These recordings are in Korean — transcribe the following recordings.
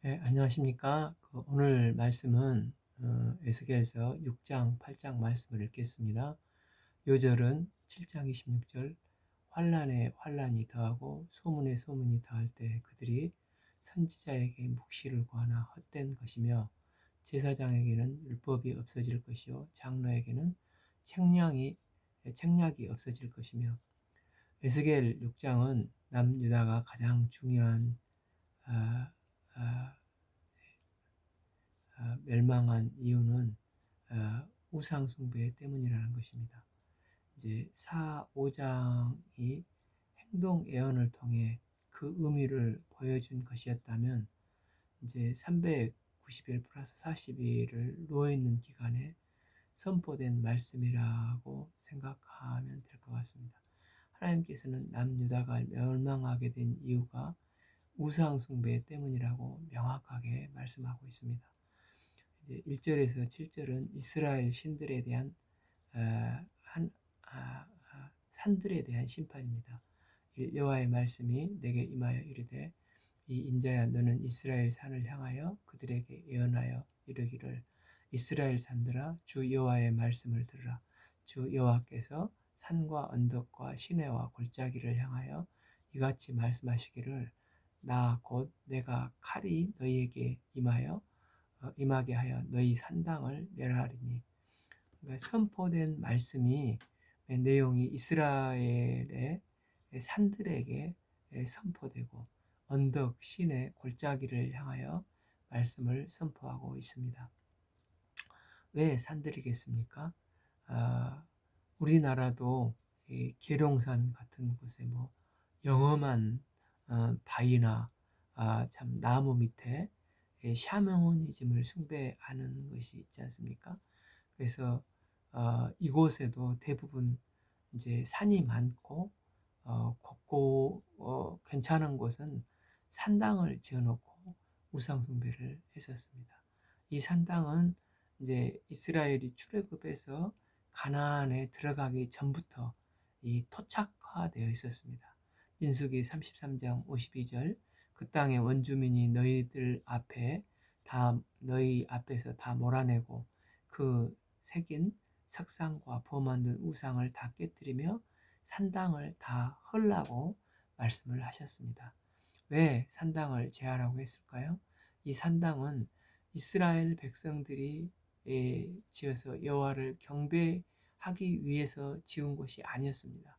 네, 안녕하십니까. 오늘 말씀은 에스겔서 6장, 8장 말씀을 읽겠습니다. 요절은 7장 26절 환란에 환란이 더하고 소문에 소문이 더할 때 그들이 선지자에게 묵시를 구하나 헛된 것이며 제사장에게는 율법이 없어질 것이요 장로에게는 책략이 없어질 것이며. 에스겔 6장은 남유다가 가장 중요한 아, 아, 멸망한 이유는 우상 숭배 때문이라는 것입니다. 이제 4, 5장이 행동 예언을 통해 그 의미를 보여준 것이었다면 이제 390일 플러스 40일을 누워있는 기간에 선포된 말씀이라고 생각하면 될 것 같습니다. 하나님께서는 남유다가 멸망하게 된 이유가 우상 숭배 때문이라고 명확하게 말씀하고 있습니다. 이제 1절에서 7절은 이스라엘 신들에 대한 산들에 대한 심판입니다. 여호와의 말씀이 내게 임하여 이르되 이 인자야 너는 이스라엘 산을 향하여 그들에게 예언하여 이르기를 이스라엘 산들아 주 여호와의 말씀을 들으라. 주 여호와께서 산과 언덕과 시내와 골짜기를 향하여 이같이 말씀하시기를 나 곧 내가 칼이 너희에게 임하게 하여 너희 산당을 멸하리니. 그러니까 선포된 말씀이 내용이 이스라엘의 산들에게 선포되고 언덕, 시내, 골짜기를 향하여 말씀을 선포하고 있습니다. 왜 산들이겠습니까? 우리나라도 계룡산 같은 곳에 영험한 바위나 참 나무 밑에 샤머니즘을 숭배하는 것이 있지 않습니까? 그래서 이곳에도 대부분 이제 산이 많고 걷고 괜찮은 곳은 산당을 지어놓고 우상 숭배를 했었습니다. 이 산당은 이제 이스라엘이 출애굽해서 가나안에 들어가기 전부터 이 토착화되어 있었습니다. 민수기 33장 52절 그 땅의 원주민이 너희 앞에서 다 몰아내고 그 새긴 석상과 부어 만든 우상을 다 깨뜨리며 산당을 다 헐라고 말씀을 하셨습니다. 왜 산당을 제하라고 했을까요? 이 산당은 이스라엘 백성들이 지어서 여호와를 경배하기 위해서 지은 곳이 아니었습니다.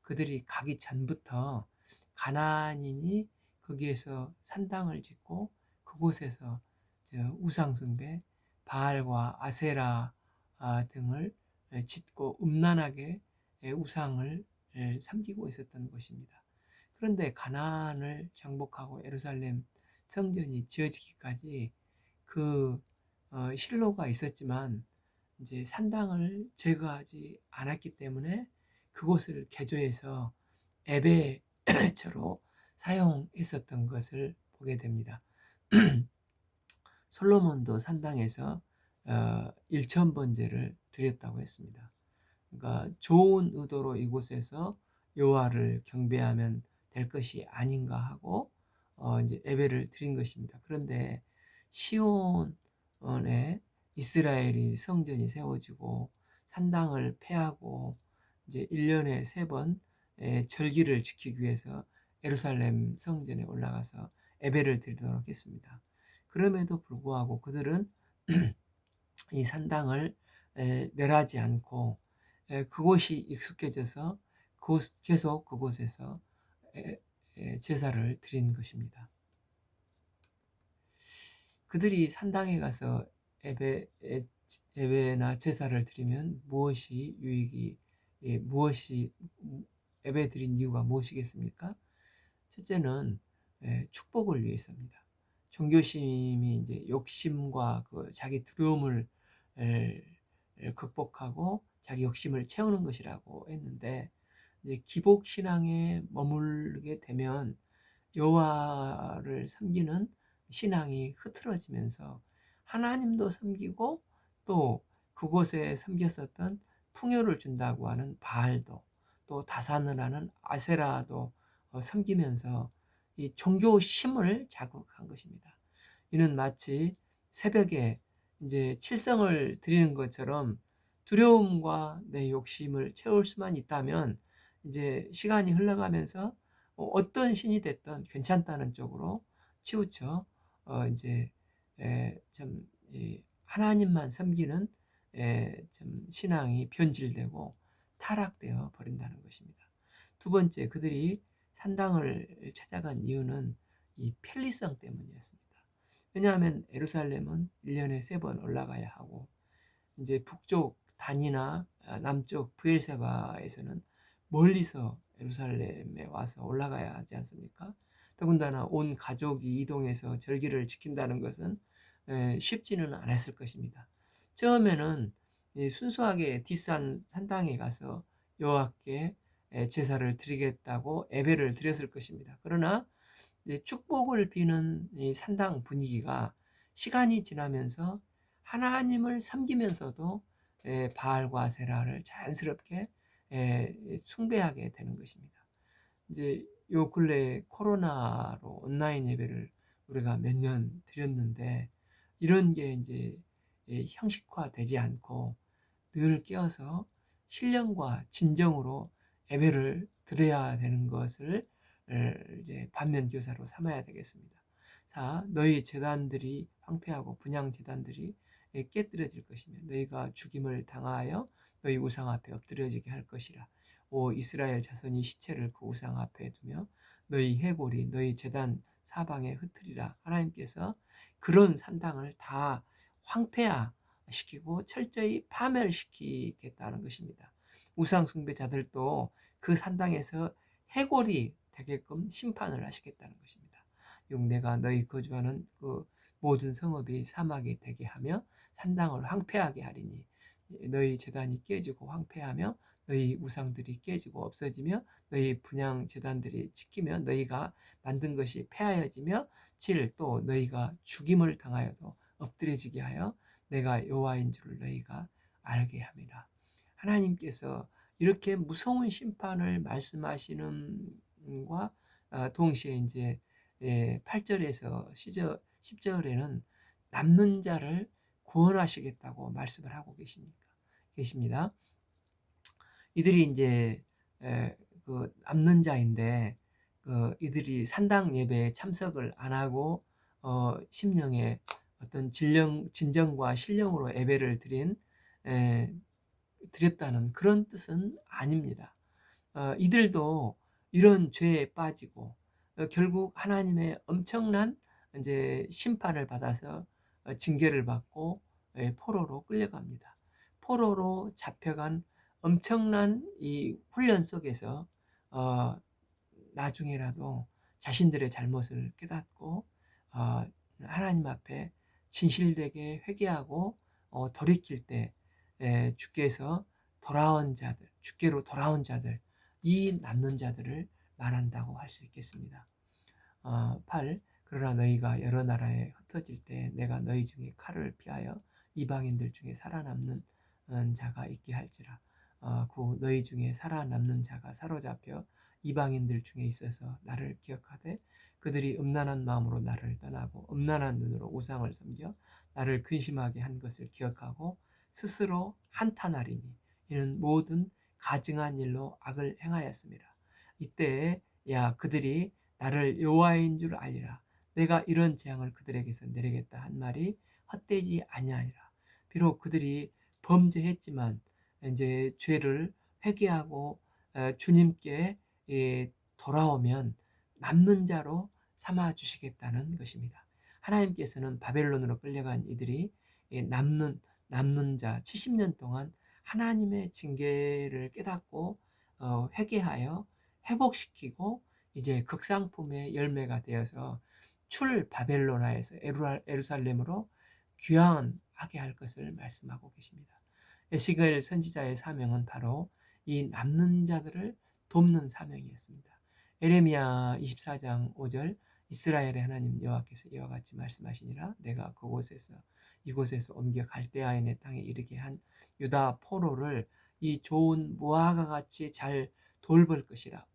그들이 가기 전부터 가나안인이 거기에서 산당을 짓고 그곳에서 우상 숭배, 바알과 아세라 등을 짓고 음란하게 우상을 섬기고 있었던 것입니다. 그런데 가나안을 정복하고 예루살렘 성전이 지어지기까지 그 실로가 있었지만 이제 산당을 제거하지 않았기 때문에 그곳을 개조해서 예배처로 사용했었던 것을 보게 됩니다. 솔로몬도 산당에서 1,000번제를 드렸다고 했습니다. 그러니까 좋은 의도로 이곳에서 여호와를 경배하면 될 것이 아닌가 하고 이제 예배를 드린 것입니다. 그런데 시온에 이스라엘이 성전이 세워지고 산당을 폐하고 이제 1년에 3번 절기를 지키기 위해서 예루살렘 성전에 올라가서 예배를 드리도록 했습니다. 그럼에도 불구하고 그들은 이 산당을 멸하지 않고 그곳이 익숙해져서 계속 그곳에서 제사를 드린 것입니다. 그들이 산당에 가서 예배나 제사를 드리면 무엇이 유익이 무엇이 예배 드린 이유가 무엇이겠습니까? 첫째는 축복을 위해서입니다. 종교심이 이제 욕심과 그 자기 두려움을 극복하고 자기 욕심을 채우는 것이라고 했는데 이제 기복 신앙에 머물게 되면 여호와를 섬기는 신앙이 흐트러지면서 하나님도 섬기고 또 그곳에 섬겼었던 풍요를 준다고 하는 바알도 또 다산을 하는 아세라도 섬기면서 이 종교심을 자극한 것입니다. 이는 마치 새벽에 이제 칠성을 드리는 것처럼 두려움과 내 욕심을 채울 수만 있다면 이제 시간이 흘러가면서 어떤 신이 됐든 괜찮다는 쪽으로 치우쳐 이제 좀 하나님만 섬기는 좀 신앙이 변질되고 타락되어 버린다는 것입니다. 두 번째, 그들이 산당을 찾아간 이유는 이 편리성 때문이었습니다. 왜냐하면 예루살렘은 1년에 3번 올라가야 하고 이제 북쪽 단이나 남쪽 브엘세바에서는 멀리서 예루살렘에 와서 올라가야 하지 않습니까? 더군다나 온 가족이 이동해서 절기를 지킨다는 것은 쉽지는 않았을 것입니다. 처음에는 순수하게 뒷산 산당에 가서 여호와께 제사를 드리겠다고 예배를 드렸을 것입니다. 그러나 축복을 비는 이 산당 분위기가 시간이 지나면서 하나님을 섬기면서도 바알과 세라를 자연스럽게 숭배하게 되는 것입니다. 이제 요 근래 코로나로 온라인 예배를 우리가 몇 년 드렸는데 이런 게 이제 형식화되지 않고 늘 깨어서 신령과 진정으로 예배를 드려야 되는 것을 이제 반면 교사로 삼아야 되겠습니다. 자, 너희 제단들이 황폐하고 분향 제단들이 깨뜨려질 것이며 너희가 죽임을 당하여 너희 우상 앞에 엎드려지게 할 것이라. 오 이스라엘 자손이 시체를 그 우상 앞에 두며 너희 해골이 너희 제단 사방에 흩으리라. 하나님께서 그런 산당을 다 황폐화시키고 철저히 파멸시키겠다는 것입니다. 우상 숭배자들도 그 산당에서 해골이 되게끔 심판을 하시겠다는 것입니다. 내가 너희 거주하는 그 모든 성읍이 사막이 되게 하며 산당을 황폐하게 하리니 너희 제단이 깨지고 황폐하며 너희 우상들이 깨지고 없어지며 너희 분향 제단들이 지키며 너희가 만든 것이 폐하여지며 7. 또 너희가 죽임을 당하여도 엎드려지게 하여 내가 여호와인 줄을 너희가 알게 함이라. 하나님께서 이렇게 무서운 심판을 말씀하시는과 동시에 이제 8절에서 10절에는 남는 자를 구원하시겠다고 말씀을 하고 계십니다. 이들이 이제 그 남는 자인데 이들이 산당 예배에 참석을 안 하고 심령의 어떤 진정과 신령으로 예배를 드렸다는 그런 뜻은 아닙니다. 이들도 이런 죄에 빠지고 결국 하나님의 엄청난 이제 심판을 받아서 징계를 받고 포로로 끌려갑니다. 포로로 잡혀간 엄청난 이 훈련 속에서 나중에라도 자신들의 잘못을 깨닫고 하나님 앞에 진실되게 회개하고 돌이킬 때 주께서 주께로 돌아온 자들, 이 남는 자들을 말한다고 할 수 있겠습니다. 8. 그러나 너희가 여러 나라에 흩어질 때 내가 너희 중에 칼을 피하여 이방인들 중에 살아남는 자가 있게 할지라. 9. 너희 중에 살아남는 자가 사로잡혀 이방인들 중에 있어서 나를 기억하되 그들이 음란한 마음으로 나를 떠나고 음란한 눈으로 우상을 섬겨 나를 근심하게 한 것을 기억하고 스스로 한탄하리니 이는 모든 가증한 일로 악을 행하였습니다. 이때에 그들이 나를 여호와인 줄 알리라. 내가 이런 재앙을 그들에게서 내리겠다 한 말이 헛되지 아니하리라. 비록 그들이 범죄했지만 이제 죄를 회개하고 주님께 돌아오면 남는 자로 삼아 주시겠다는 것입니다. 하나님께서는 바벨론으로 끌려간 이들이 남는 자 70년 동안 하나님의 징계를 깨닫고 회개하여 회복시키고 이제 극상품의 열매가 되어서 출 바벨로나에서 예루살렘으로 귀환하게 할 것을 말씀하고 계십니다. 에스겔 선지자의 사명은 바로 이 남는 자들을 돕는 사명이었습니다. 에레미야 24장 5절 이스라엘의 하나님 여호와께서 이와 같이 말씀하시니라. 내가 이곳에서 옮겨 갈대아인의 땅에 이르게 한 유다 포로를 이 좋은 무화과 같이 잘 돌볼 것이라.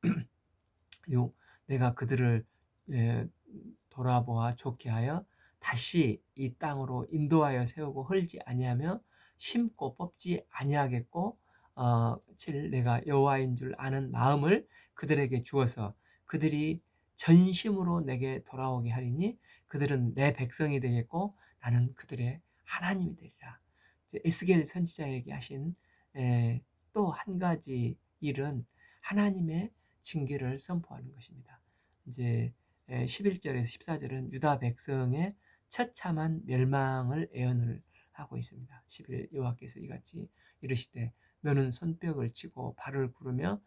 내가 그들을 돌아보아 좋게 하여 다시 이 땅으로 인도하여 세우고 헐지 아니하며 심고 뽑지 아니하겠고 칠 내가 여호와인 줄 아는 마음을 그들에게 주어서 그들이 전심으로 내게 돌아오게 하리니 그들은 내 백성이 되겠고 나는 그들의 하나님이 되리라. 에스겔 선지자에게 하신 또 한 가지 일은 하나님의 징계를 선포하는 것입니다. 이제 11절에서 14절은 유다 백성의 처참한 멸망을 예언을 하고 있습니다. 11 여호와께서 이같이 이르시되 너는 손뼉을 치고 발을 구르며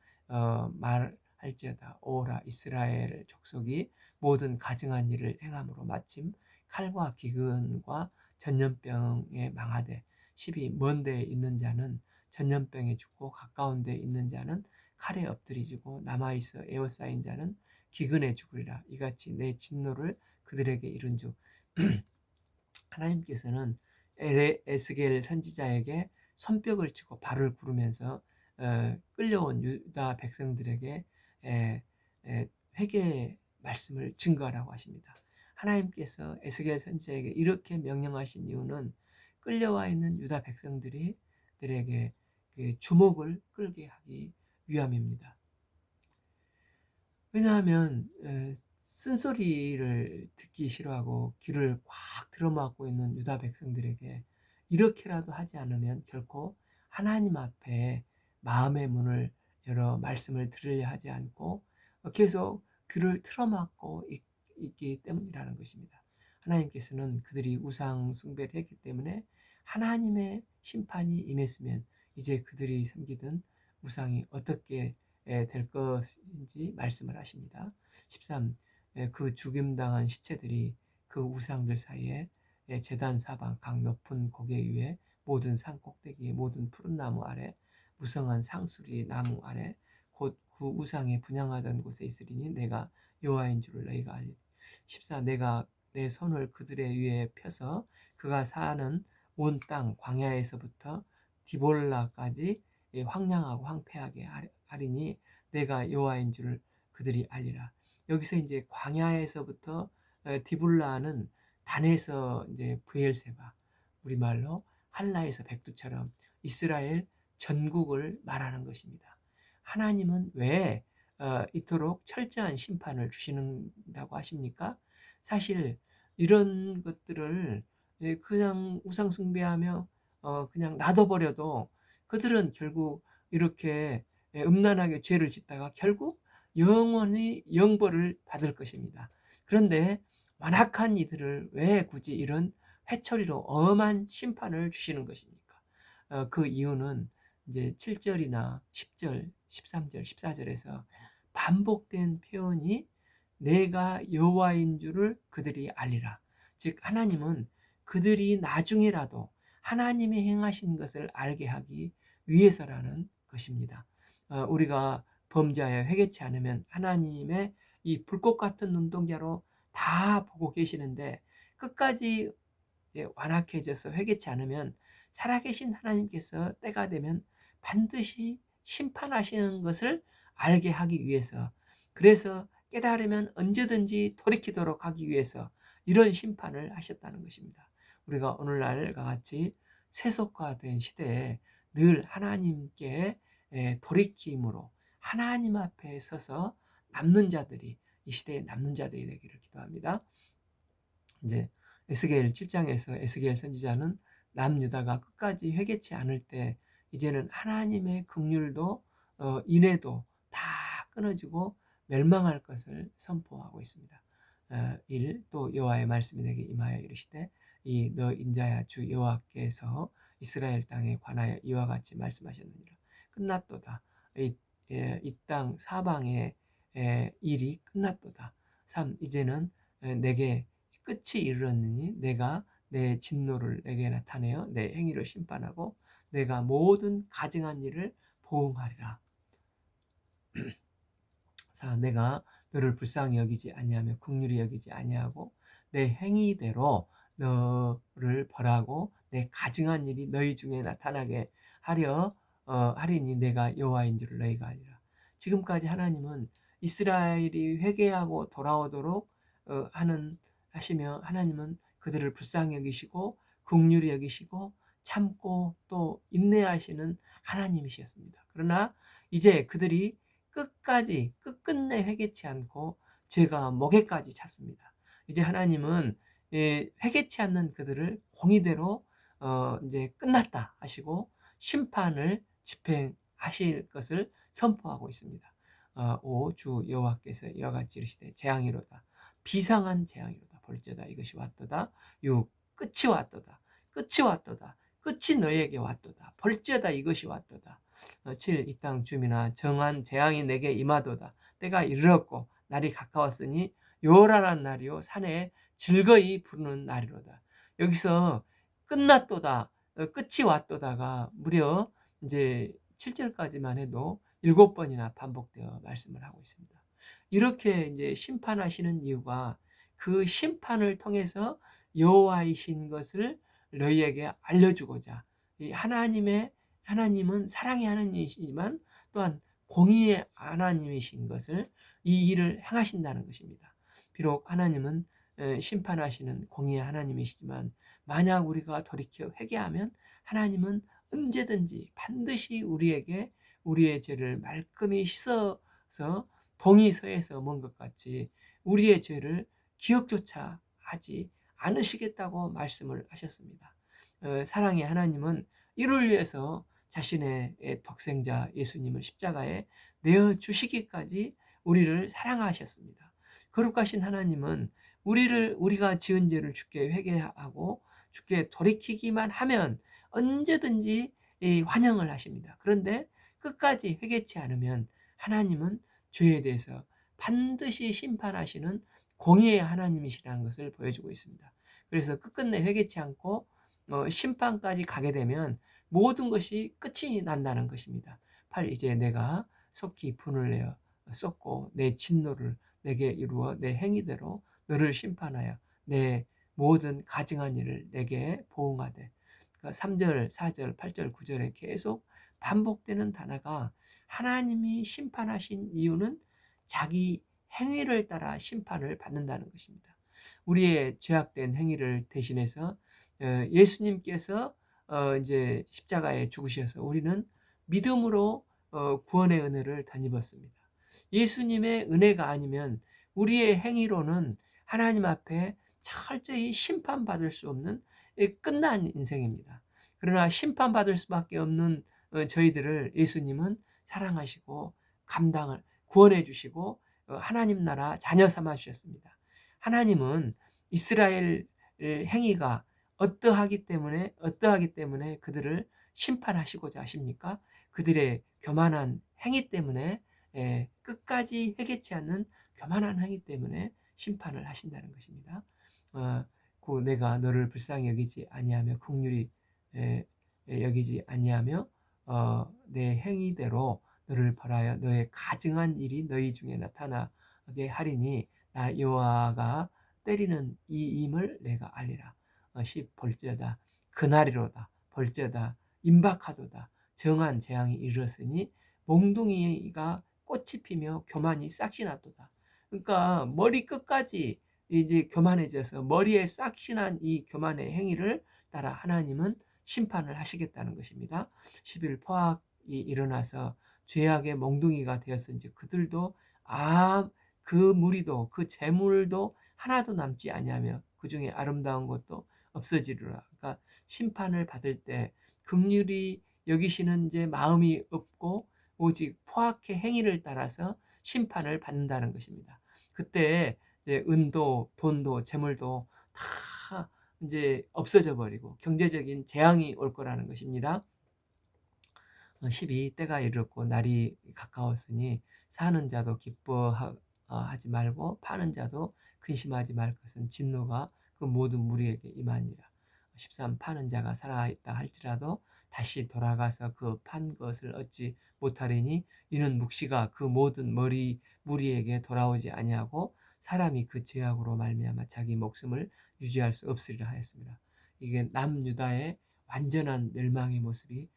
말할지어다 오라 이스라엘 족속이 모든 가증한 일을 행함으로 마침 칼과 기근과 전염병에 망하되 12 먼 데에 있는 자는 전염병에 죽고 가까운 데에 있는 자는 칼에 엎드리지고 남아있어 에워싸인 자는 기근에 죽으리라. 이같이 내 진노를 그들에게 이룬즉 하나님께서는 에스겔 선지자에게 손뼉을 치고 발을 구르면서 끌려온 유다 백성들에게 회개의 말씀을 증거하라고 하십니다. 하나님께서 에스겔 선지자에게 이렇게 명령하신 이유는 끌려와 있는 유다 백성들에게 주목을 끌게 하기 위함입니다. 왜냐하면 쓴소리를 듣기 싫어하고 귀를 꽉 들어막고 있는 유다 백성들에게 이렇게라도 하지 않으면 결코 하나님 앞에 마음의 문을 열어 말씀을 들으려 하지 않고 계속 귀를 틀어막고 있기 때문이라는 것입니다. 하나님께서는 그들이 우상 숭배를 했기 때문에 하나님의 심판이 임했으면 이제 그들이 섬기던 우상이 어떻게 될 것인지 말씀을 하십니다. 13. 그 죽임당한 시체들이 그 우상들 사이에 제단 사방 각 높은 고개 위에 모든 산 꼭대기에 모든 푸른 나무 아래 무성한 상수리 나무 아래 곧 그 우상에 분향하던 곳에 있으리니 내가 여호와인 줄을 너희가 알리리. 14. 내가 내 손을 그들의 위에 펴서 그가 사는 온 땅 광야에서부터 디볼라까지 황량하고 황폐하게 하리니 내가 여호와인 줄을 그들이 알리라. 여기서 이제 광야에서부터 디블라는 단에서 이제 브엘세바, 우리말로 할라에서 백두처럼 이스라엘 전국을 말하는 것입니다. 하나님은 왜 이토록 철저한 심판을 주시는다고 하십니까? 사실 이런 것들을 그냥 우상 숭배하며 그냥 놔둬버려도 그들은 결국 이렇게 음란하게 죄를 짓다가 결국 영원히 영벌을 받을 것입니다. 그런데 완악한 이들을 왜 굳이 이런 회초리로 엄한 심판을 주시는 것입니까? 그 이유는 이제 7절이나 10절, 13절, 14절에서 반복된 표현이 내가 여호와인 줄을 그들이 알리라. 즉 하나님은 그들이 나중에라도 하나님이 행하신 것을 알게 하기 위해서라는 것입니다. 우리가 범죄하여 회개치 않으면 하나님의 이 불꽃 같은 눈동자로 다 보고 계시는데 끝까지 완악해져서 회개치 않으면 살아계신 하나님께서 때가 되면 반드시 심판하시는 것을 알게 하기 위해서, 그래서 깨달으면 언제든지 돌이키도록 하기 위해서 이런 심판을 하셨다는 것입니다. 우리가 오늘날과 같이 세속화된 시대에 늘 하나님께 돌이킴으로 하나님 앞에 서서 남는 자들이, 이 시대에 남는 자들이 되기를 기도합니다. 이제 에스겔 7장에서 에스겔 선지자는 남유다가 끝까지 회개치 않을 때 이제는 하나님의 긍휼도 인애도 다 끊어지고 멸망할 것을 선포하고 있습니다. 1. 또 여호와의 말씀이 내게 임하여 이르시되 이 너 인자야 주 여호와께서 이스라엘 땅에 관하여 이와 같이 말씀하셨느니라. 끝났도다. 이 땅 사방의 일이 끝났도다. 3. 이제는 내게 끝이 이르렀느니 내가 내 진노를 내게 나타내어 내 행위를 심판하고 내가 모든 가증한 일을 보응하리라. 4. 내가 너를 불쌍히 여기지 아니하며 긍휼히 여기지 아니하고 내 행위대로 너를 벌하고 내 가증한 일이 너희 중에 나타나게 하리니 내가 여호와인 줄을 너희가 알리라. 지금까지 하나님은 이스라엘이 회개하고 돌아오도록 하시며 하나님은 그들을 불쌍히 여기시고 긍휼히 여기시고 참고 또 인내하시는 하나님이셨습니다. 그러나 이제 그들이 끝까지 끝끝내 회개치 않고 죄가 목에까지 찼습니다. 이제 하나님은 회개치 않는 그들을 공의대로 이제 끝났다 하시고 심판을 집행하실 것을 선포하고 있습니다. 오 주 여호와께서 이와 같이 이르시되 재앙이로다 비상한 재앙이로다 볼지어다 이것이 왔도다 유 끝이 왔도다 끝이 왔도다 끝이 너희에게 왔도다 볼지어다 이것이 왔도다 7 이 땅 주민아 정한 재앙이 내게 임하도다 때가 이르렀고 날이 가까웠으니 요란한 날이요 산에 즐거이 부르는 날이로다. 여기서 끝났도다 끝이 왔도다가 무려 이제 7절까지만 해도 7번이나 반복되어 말씀을 하고 있습니다. 이렇게 이제 심판하시는 이유가 그 심판을 통해서 여호와이신 것을 너희에게 알려주고자 이 하나님은 사랑의 하나님이시지만 또한 공의의 하나님이신 것을 이 일을 행하신다는 것입니다. 비록 하나님은 심판하시는 공의의 하나님이시지만 만약 우리가 돌이켜 회개하면 하나님은 언제든지 반드시 우리에게 우리의 죄를 말끔히 씻어서 동의서에서 먼 것 같이 우리의 죄를 기억조차 하지 않으시겠다고 말씀을 하셨습니다. 사랑의 하나님은 이를 위해서 자신의 독생자 예수님을 십자가에 내어 주시기까지 우리를 사랑하셨습니다. 거룩하신 하나님은 우리가 지은 죄를 주께 회개하고 주께 돌이키기만 하면 언제든지 환영을 하십니다. 그런데 끝까지 회개치 않으면 하나님은 죄에 대해서 반드시 심판하시는 공의의 하나님이시라는 것을 보여주고 있습니다. 그래서 끝끝내 회개치 않고 심판까지 가게 되면 모든 것이 끝이 난다는 것입니다. 8 이제 내가 속히 분을 내어 쏟고 내 진노를 내게 이루어 내 행위대로 너를 심판하여 내 모든 가증한 일을 내게 보응하되. 그러니까 3절, 4절, 8절, 9절에 계속 반복되는 단어가 하나님이 심판하신 이유는 자기 행위를 따라 심판을 받는다는 것입니다. 우리의 죄악된 행위를 대신해서 예수님께서 이제 십자가에 죽으셔서 우리는 믿음으로 구원의 은혜를 덧입었습니다. 예수님의 은혜가 아니면 우리의 행위로는 하나님 앞에 철저히 심판받을 수 없는 끝난 인생입니다. 그러나 심판받을 수밖에 없는 저희들을 예수님은 사랑하시고 감당을 구원해 주시고 하나님 나라 자녀 삼아 주셨습니다. 하나님은 이스라엘 행위가 어떠하기 때문에 그들을 심판하시고자 하십니까? 그들의 교만한 행위 때문에 끝까지 회개치 않는 교만한 행위 때문에 심판을 하신다는 것입니다. 그 내가 너를 불쌍히 여기지 아니하며 긍휼히 여기지 아니하며 내 행위대로 너를 벌하여 너의 가증한 일이 너희 중에 나타나게 하리니 나 여호와가 때리는 이임을 내가 알리라. 10 볼지어다 그날이로다 볼지어다 임박하도다 정한 재앙이 이르렀으니 몽둥이가 꽃이 피며 교만이 싹이 나도다. 그러니까 머리 끝까지 이제 교만해져서 머리에 싹이 난 이 교만의 행위를 따라 하나님은 심판을 하시겠다는 것입니다. 11 포악이 일어나서 죄악의 몽둥이가 되었은지 그들도 그 무리도 그 재물도 하나도 남지 아니하며 그 중에 아름다운 것도 없어지리라. 그러니까 심판을 받을 때 긍휼히 여기시는 이제 마음이 없고 오직 포악의 행위를 따라서 심판을 받는다는 것입니다. 그때 이제 은도 돈도 재물도 다 이제 없어져 버리고 경제적인 재앙이 올 거라는 것입니다. 12 때가 이르렀고 날이 가까웠으니 사는 자도 기뻐하지 말고 파는 자도 근심하지 말 것은 진노가 그 모든 무리에게 임하니라. 13 파는 자가 살아있다 할지라도 다시 돌아가서 그 판 것을 얻지 못하리니 이는 묵시가 그 모든 무리에게 돌아오지 아니하고 사람이 그 죄악으로 말미암아 자기 목숨을 유지할 수 없으리라 하였습니다. 이게 남유다의 완전한 멸망의 모습이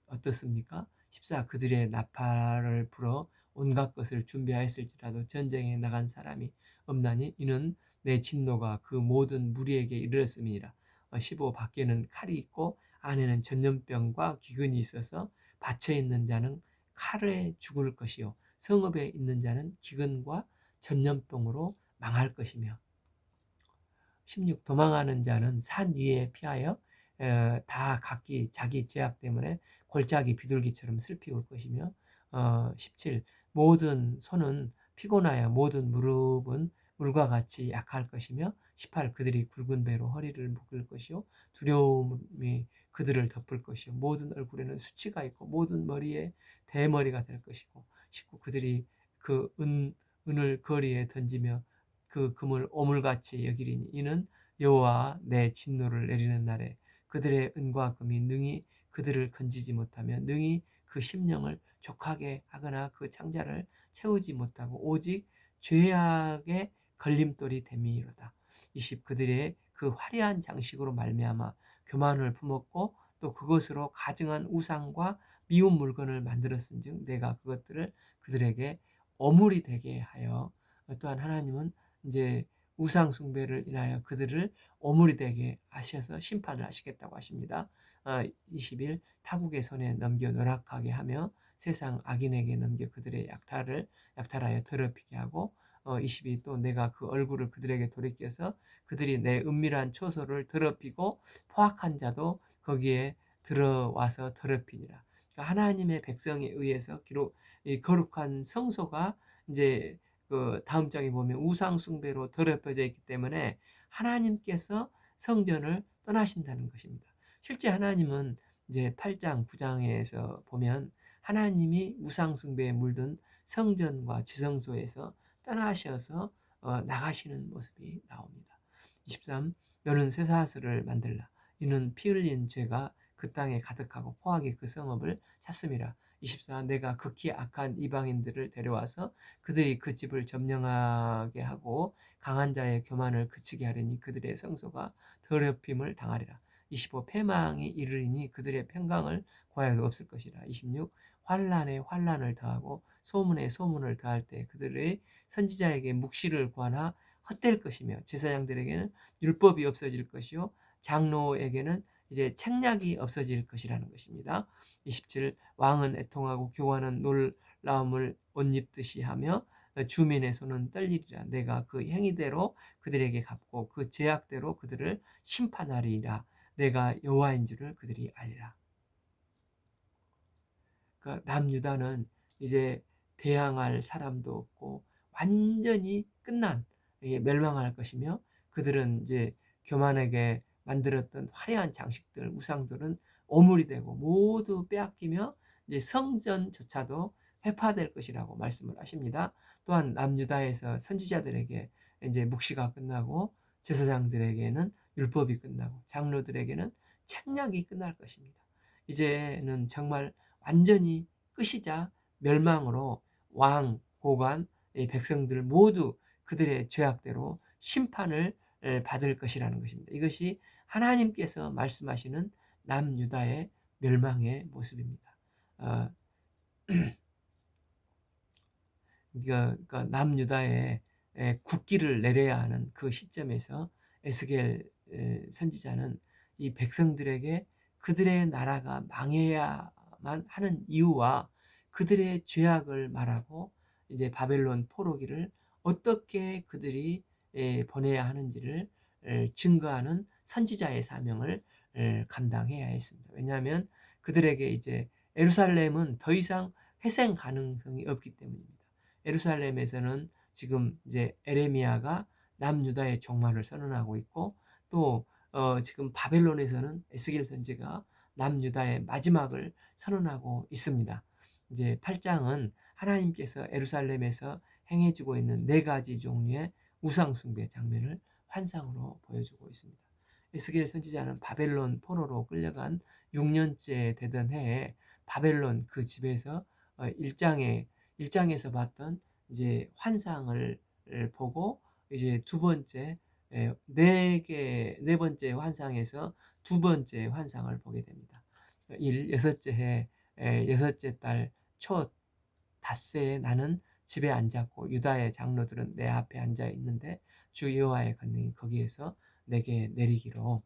어떻습니까? 14 그들의 나팔을 불어 온갖 것을 준비하였을지라도 전쟁에 나간 사람이 없나니 이는 내 진노가 그 모든 무리에게 이르렀음이니라. 15 밖에는 칼이 있고 안에는 전염병과 기근이 있어서 밭에 있는 자는 칼에 죽을 것이요 성읍에 있는 자는 기근과 전염병으로 망할 것이며 16 도망하는 자는 산 위에 피하여 다 각기 자기 죄악 때문에 골짜기 비둘기처럼 슬피 울 것이며 17 모든 손은 피곤하여 모든 무릎은 물과 같이 약할 것이며 18 그들이 굵은 배로 허리를 묶을 것이요 두려움이 그들을 덮을 것이요 모든 얼굴에는 수치가 있고 모든 머리에 대머리가 될 것이고 19 그들이 그 은을 거리에 던지며 그 금을 오물같이 여기리니 이는 여호와 내 진노를 내리는 날에 그들의 은과 금이 능히 그들을 건지지 못하며 능히 그 심령을 족하게 하거나 그 창자를 채우지 못하고 오직 죄악의 걸림돌이 됨이로다. 20 그들의 그 화려한 장식으로 말미암아 교만을 품었고 또 그것으로 가증한 우상과 미운 물건을 만들었은즉 내가 그것들을 그들에게 어물이 되게 하여 또한 하나님은 이제 우상 숭배를 인하여 그들을 오물이 되게 하셔서 심판을 하시겠다고 하십니다. 21 타국의 손에 넘겨 노락하게 하며 세상 악인에게 넘겨 그들의 약탈하여 더럽히게 하고 22 또 내가 그 얼굴을 그들에게 돌이켜서 그들이 내 은밀한 초소를 더럽히고 포악한 자도 거기에 들어와서 더럽히니라. 그러니까 하나님의 백성에 의해서 이 거룩한 성소가 이제 그 다음 장에 보면 우상 숭배로 더럽혀져 있기 때문에 하나님께서 성전을 떠나신다는 것입니다. 실제 하나님은 이제 8장, 9장에서 보면 하나님이 우상 숭배에 물든 성전과 지성소에서 떠나셔서 나가시는 모습이 나옵니다. 23. 너는 쇠사슬을 만들라. 이는 피 흘린 죄가 그 땅에 가득하고 포악이 그 성읍을 찼음이라. 24. 내가 극히 악한 이방인들을 데려와서 그들이 그 집을 점령하게 하고 강한 자의 교만을 그치게 하리니 그들의 성소가 더럽힘을 당하리라. 25. 패망이 이르리니 그들의 평강을 구하여도 없을 것이라. 26. 환난에 환난을 더하고 소문에 소문을 더할 때 그들의 선지자에게 묵시를 구하나 헛될 것이며 제사장들에게는 율법이 없어질 것이요 장로에게는 이제 책략이 없어질 것이라는 것입니다. 27. 왕은 애통하고 교관은 놀라움을 옷 입듯이 하며 주민의 손은 떨리리라. 내가 그 행위대로 그들에게 갚고 그 죄악대로 그들을 심판하리라. 내가 여호와인 줄을 그들이 알리라. 그러니까 남유다는 이제 대항할 사람도 없고 완전히 끝난 멸망할 것이며 그들은 이제 교만하게 만들었던 화려한 장식들, 우상들은 오물이 되고 모두 빼앗기며 이제 성전조차도 회파될 것이라고 말씀을 하십니다. 또한 남유다에서 선지자들에게 이제 묵시가 끝나고 제사장들에게는 율법이 끝나고 장로들에게는 책략이 끝날 것입니다. 이제는 정말 완전히 끝이자 멸망으로 왕, 고관, 백성들 모두 그들의 죄악대로 심판을 받을 것이라는 것입니다. 이것이 하나님께서 말씀하시는 남유다의 멸망의 모습입니다. 어, 그러니까 남유다의 국기를 내려야 하는 그 시점에서 에스겔 선지자는 이 백성들에게 그들의 나라가 망해야만 하는 이유와 그들의 죄악을 말하고 이제 바벨론 포로기를 어떻게 그들이 보내야 하는지를 증거하는 선지자의 사명을 감당해야 했습니다. 왜냐하면 그들에게 이제 예루살렘은 더 이상 회생 가능성이 없기 때문입니다. 예루살렘에서는 지금 이제 에레미야가 남유다의 종말을 선언하고 있고 또 지금 바벨론에서는 에스겔 선지가 남유다의 마지막을 선언하고 있습니다. 이제 8장은 하나님께서 예루살렘에서 행해지고 있는 4가지 종류의 우상 숭배 장면을 환상으로 보여주고 있습니다. 에스겔 선지자는 바벨론 포로로 끌려간 6년째 되던 해에 바벨론 그 집에서 1장에서 봤던 이제 환상을 보고 이제 네 번째 환상에서 두 번째 환상을 보게 됩니다. 여섯째 여섯째 달 초 닷새에 나는 집에 앉았고 유다의 장로들은 내 앞에 앉아 있는데 주 여호와의 권능이 거기에서 내게 내리기로.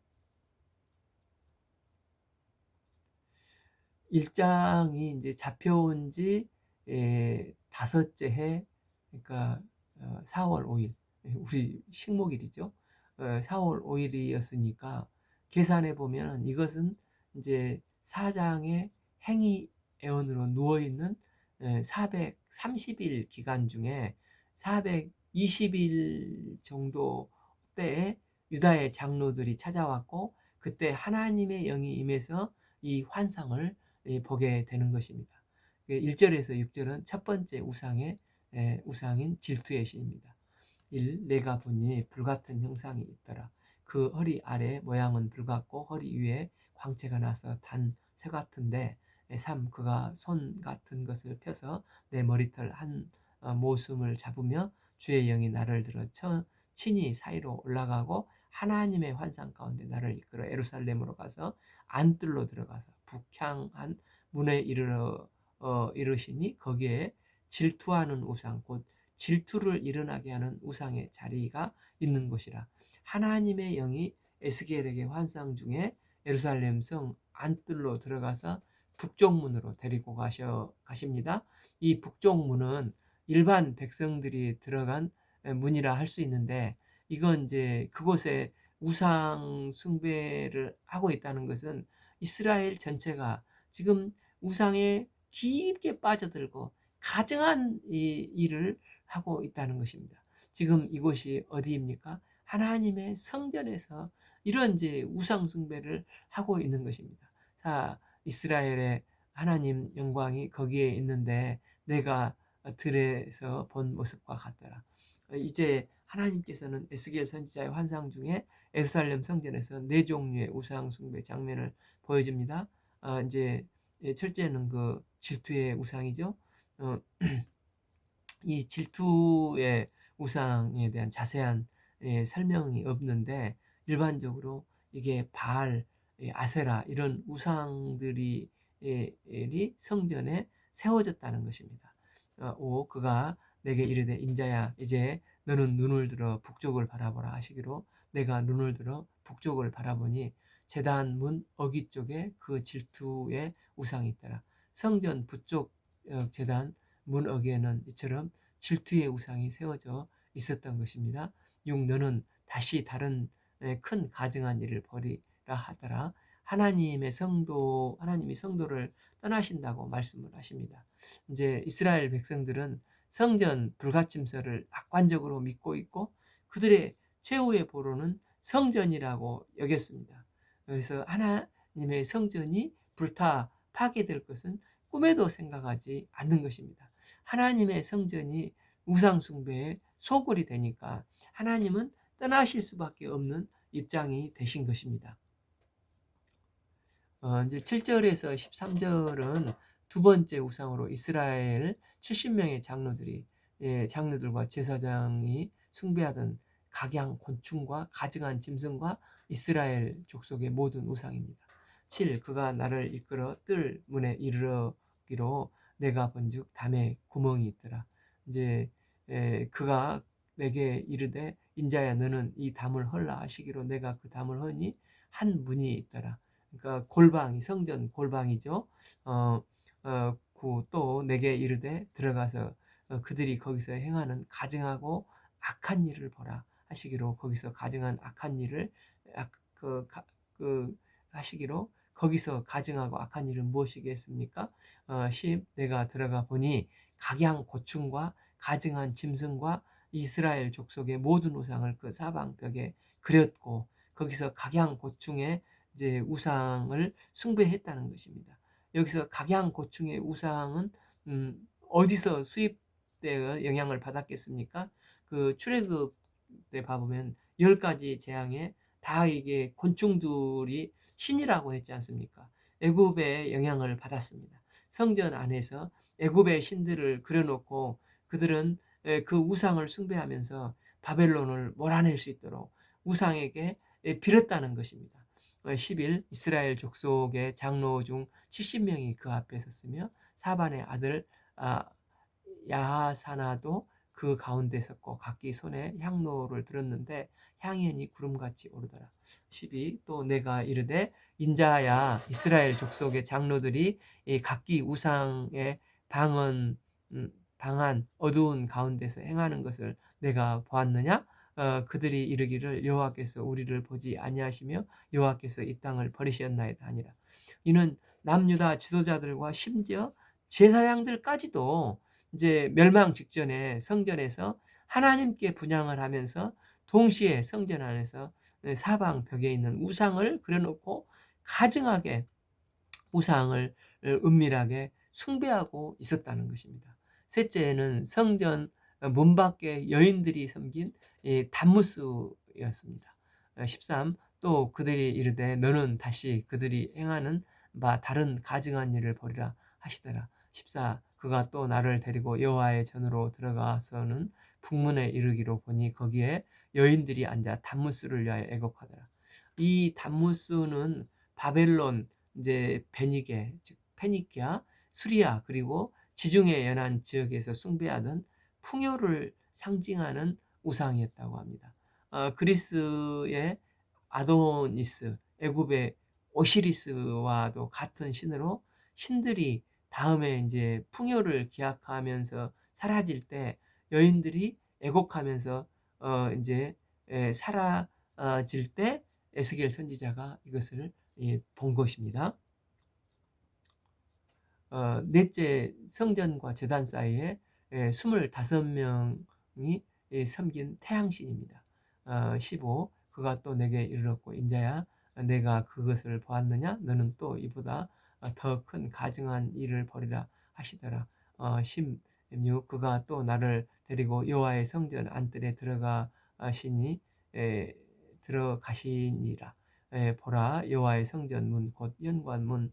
1장이 이제 잡혀온 지 5째 해, 그러니까 4월 5일, 우리 식목일이죠. 4월 5일이었으니까 계산해 보면 이것은 이제 사장의 행위 애원으로 누워 있는 430일 기간 중에 420일 정도 때에 유다의 장로들이 찾아왔고, 그때 하나님의 영이 임해서 이 환상을 보게 되는 것입니다. 1절에서 6절은 첫 번째 우상인 질투의 신입니다. 1. 내가 보니 불같은 형상이 있더라. 그 허리 아래 모양은 불같고 허리 위에 광채가 나서 단 새 같은데. 3. 그가 손 같은 것을 펴서 내 머리털 한 모숨을 잡으며 주의 영이 나를 들어 친히 사이로 올라가고 하나님의 환상 가운데 나를 이끌어 예루살렘으로 가서 안뜰로 들어가서 북향한 문에 이르시니 거기에 질투하는 우상, 곧 질투를 일어나게 하는 우상의 자리가 있는 곳이라. 하나님의 영이 에스겔에게 환상 중에 예루살렘 성 안뜰로 들어가서 북쪽 문으로 데리고 가십니다. 이 북쪽 문은 일반 백성들이 들어간 문이라 할 수 있는데, 이건 이제 그곳에 우상 숭배를 하고 있다는 것은 이스라엘 전체가 지금 우상에 깊게 빠져들고 가증한 이 일을 하고 있다는 것입니다. 지금 이곳이 어디입니까? 하나님의 성전에서 이런 이제 우상 숭배를 하고 있는 것입니다. 자, 이스라엘의 하나님 영광이 거기에 있는데 내가 들에서 본 모습과 같더라. 이제 하나님께서는 에스겔 선지자의 환상 중에 예루살렘 성전에서 4종류의 우상 숭배 장면을 보여줍니다. 이제 첫째는 그 질투의 우상이죠. 어, 이 질투의 우상에 대한 자세한 설명이 없는데, 일반적으로 이게 바알, 아세라 이런 우상들이 성전에 세워졌다는 것입니다. 5. 그가 내게 이르되 인자야 이제 너는 눈을 들어 북쪽을 바라보라 하시기로, 내가 눈을 들어 북쪽을 바라보니 제단 문 어기 쪽에 그 질투의 우상이 있더라. 성전 북쪽 제단 문 어귀에는 이처럼 질투의 우상이 세워져 있었던 것입니다. 6. 너는 다시 다른 큰 가증한 일을 벌이라 하더라. 하나님이 성도를 떠나신다고 말씀을 하십니다. 이제 이스라엘 백성들은 성전 불가침설을 낙관적으로 믿고 있고, 그들의 최후의 보루는 성전이라고 여겼습니다. 그래서 하나님의 성전이 불타 파괴될 것은 꿈에도 생각하지 않는 것입니다. 하나님의 성전이 우상 숭배의 소굴이 되니까 하나님은 떠나실 수밖에 없는 입장이 되신 것입니다. 이제 7절에서 13절은 두 번째 우상으로 이스라엘 70명의 장로들과 제사장이 숭배하던 각양 곤충과 가증한 짐승과 이스라엘 족속의 모든 우상입니다. 7. 그가 나를 이끌어 뜰 문에 이르기로 내가 본즉 담에 구멍이 있더라. 이제 그가 내게 이르되 인자야 너는 이 담을 헐라 하시기로, 내가 그 담을 허니 한 문이 있더라. 그러니까 골방이 성전 골방이죠. 또 내게 이르되 들어가서 그들이 거기서 행하는 가증하고 악한 일을 보라 하시기로, 거기서 가증한 악한 일을 하시기로, 거기서 가증하고 악한 일은 무엇이겠습니까? 10. 내가 들어가 보니 각양 고충과 가증한 짐승과 이스라엘 족속의 모든 우상을 그 사방벽에 그렸고, 거기서 각양 고충의 이제 우상을 숭배했다는 것입니다. 여기서 각양고충의 우상은 어디서 수입되어 영향을 받았겠습니까? 그 출애굽 때 봐보면 10가지 재앙에 다 이게 곤충들이 신이라고 했지 않습니까? 애굽의 영향을 받았습니다. 성전 안에서 애굽의 신들을 그려놓고 그들은 그 우상을 숭배하면서 바벨론을 몰아낼 수 있도록 우상에게 빌었다는 것입니다. 10일 이스라엘 족속의 장로 중 70명이 그 앞에 섰으며 사반의 아들 야하사나도 그 가운데 섰고 각기 손에 향로를 들었는데 향연이 구름같이 오르더라. 12. 또 내가 이르되 인자야 이스라엘 족속의 장로들이 이 각기 우상의 방언 방한 어두운 가운데서 행하는 것을 내가 보았느냐? 그들이 이르기를 여호와께서 우리를 보지 아니하시며 여호와께서 이 땅을 버리셨나이다 하니라. 이는 남유다 지도자들과 심지어 제사장들까지도 이제 멸망 직전에 성전에서 하나님께 분향을 하면서 동시에 성전 안에서 사방 벽에 있는 우상을 그려놓고 가증하게 우상을 은밀하게 숭배하고 있었다는 것입니다. 셋째는 성전 문 밖에 여인들이 섬긴 단무스였습니다. 13. 또 그들이 이르되 너는 다시 그들이 행하는 바 다른 가증한 일을 벌이라 하시더라. 14. 그가 또 나를 데리고 여호와의 전으로 들어가서는 북문에 이르기로 보니 거기에 여인들이 앉아 단무스를 위하여 애곡하더라. 이 단무스는 바벨론 이제 베니게 즉 페니키아, 수리아 그리고 지중해 연안 지역에서 숭배하던 풍요를 상징하는 우상이었다고 합니다. 그리스의 아도니스, 애굽의 오시리스와도 같은 신으로 신들이 다음에 이제 풍요를 기약하면서 사라질 때 여인들이 애곡하면서 이제 사라질 때 에스겔 선지자가 이것을 본 것입니다. 넷째 성전과 제단 사이에 25명이 섬긴 태양신입니다. 15. 그가 또 내게 이르렀고 인자야 내가 그것을 보았느냐 너는 또 이보다 더 큰 가증한 일을 벌이라 하시더라. 16. 그가 또 나를 데리고 여호와의 성전 안뜰에 들어가시니라. 보라 여호와의 성전 문 곧 현관문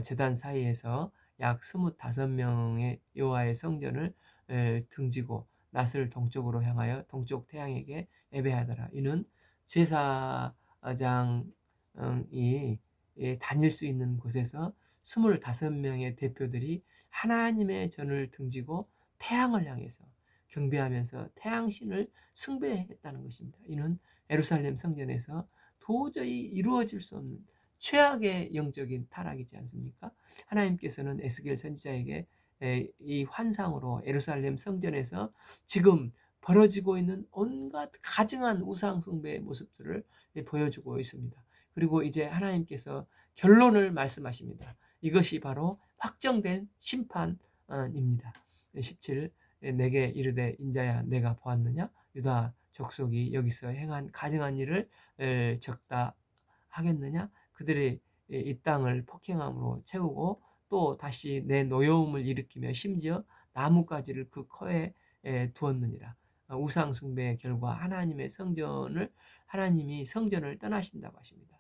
제단 사이에서 약 25명의 여호와의 성전을 등지고 낫을 동쪽으로 향하여 동쪽 태양에게 예배하더라. 이는 제사장이 다닐 수 있는 곳에서 25명의 대표들이 하나님의 전을 등지고 태양을 향해서 경배하면서 태양신을 숭배했다는 것입니다. 이는 예루살렘 성전에서 도저히 이루어질 수 없는 최악의 영적인 타락이지 않습니까? 하나님께서는 에스겔 선지자에게 이 환상으로 예루살렘 성전에서 지금 벌어지고 있는 온갖 가증한 우상 숭배의 모습들을 보여주고 있습니다. 그리고 이제 하나님께서 결론을 말씀하십니다. 이것이 바로 확정된 심판입니다. 17. 내게 이르되 인자야 내가 보았느냐 유다 족속이 여기서 행한 가증한 일을 적다 하겠느냐 그들이 이 땅을 폭행함으로 채우고 또 다시 내 노여움을 일으키며 심지어 나뭇가지를 그 코에 두었느니라. 우상 숭배의 결과 하나님이 성전을 떠나신다고 하십니다.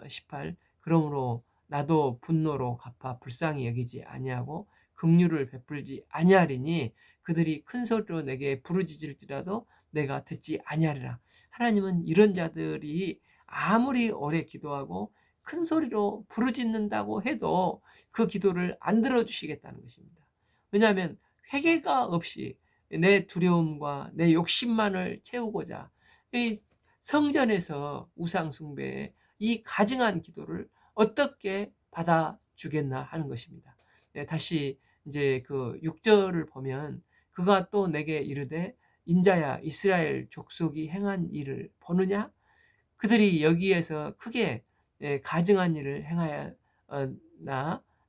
18. 그러므로 나도 분노로 갚아 불쌍히 여기지 아니하고 긍휼을 베풀지 아니하리니 그들이 큰 소리로 내게 부르짖을지라도 내가 듣지 아니하리라. 하나님은 이런 자들이 아무리 오래 기도하고 큰 소리로 부르짖는다고 해도 그 기도를 안 들어주시겠다는 것입니다. 왜냐하면 회개가 없이 내 두려움과 내 욕심만을 채우고자 이 성전에서 우상 숭배의 이 가증한 기도를 어떻게 받아주겠나 하는 것입니다. 다시 이제 그 6절을 보면 그가 또 내게 이르되 인자야 이스라엘 족속이 행한 일을 보느냐 그들이 여기에서 크게 가증한 일을 행하여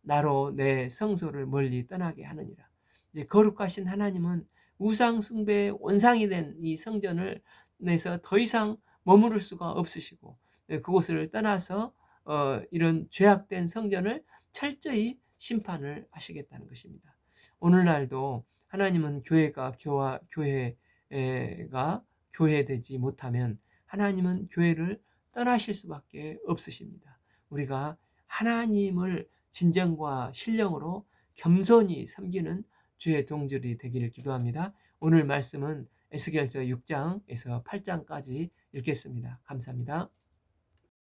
나로 내 성소를 멀리 떠나게 하느니라. 이제 거룩하신 하나님은 우상 숭배의 원상이 된 이 성전을 내서 더 이상 머무를 수가 없으시고 그곳을 떠나서 이런 죄악된 성전을 철저히 심판을 하시겠다는 것입니다. 오늘날도 하나님은 교회가 교회되지 못하면 하나님은 교회를 떠나실 수밖에 없으십니다. 우리가 하나님을 진정과 신령으로 겸손히 섬기는 주의 동질이 되기를 기도합니다. 오늘 말씀은 에스겔서 6장에서 8장까지 읽겠습니다. 감사합니다.